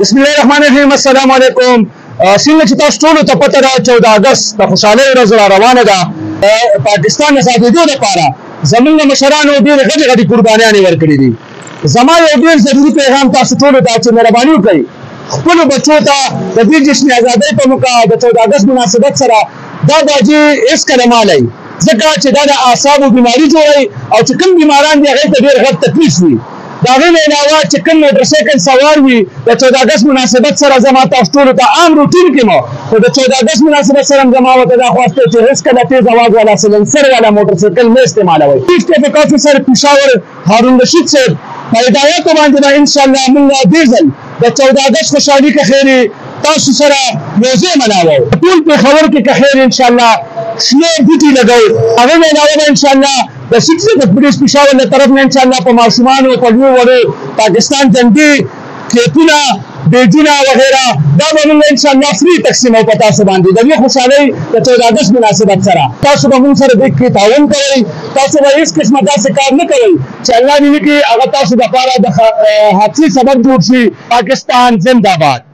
بسم الله الرحمن الرحیم. السلام علیکم. څنګه چې تاسو ټول ته پته ده 14 اگست د خوشحالۍ ورځ روانه ده. پاکستان د آزادېدو لپاره زموږ مشرانو ډېرې غټې قربانیانې ورکړې دي. زما یو ډېر ضروري پیغام تاسو ټولو ته چې مهرباني وکړئ خپلو بچو ته د دې جشن ازادۍ په موقع د 14 اگست مناسبت سره دا باجې هېڅکله مه لئ، ځکه چې دا د اعصابو بیماري جوړوي او چې کوم بیماران دي هغې ته ډېر غټ تکلیف وي. د هغې نه علاوه چې کوم موټرسایکل سوار وي د 14 اگست مناسبت سره زما تاسو ټولو ته عام روټین کې مو خو د 14 اگست مناسبت سره زما ورته دا خواسته چې هېڅکله تیز اواز والا سلنسر والا موټرسایکل مه استعمالوئ. چیف ټریفک افیسر پېښور هارون رشید صاحب په هدایاتو باندې به انشاءالله موږ دې ځل د 14 اگست خوشحالي که خیرې تاسو سره یو ځای مناوو. ټول پېښور کې که خیر انشاءالله شنه بوټي لګوو. هغې نه علاوه به انشاءالله د سیکس پولیس پېښور له طرف نه انشاءالله په ماشومانو په لویو وړو پاکستان جنګي کیپونه بیجونه وغیره دا به موږ انشاءالله فری تقسیموو په تاسو باندې د دې خوشحالۍ د 14 اگست مناسبت سره. تاسو به موږ سره دې کې تعاون کوئ، تاسو به هېڅ قسمه داسې کار نه کوئ چې الله دې وکړي هغه تاسو دپاره د حادثې سبب جوړ شي. پاکستان زنده باد.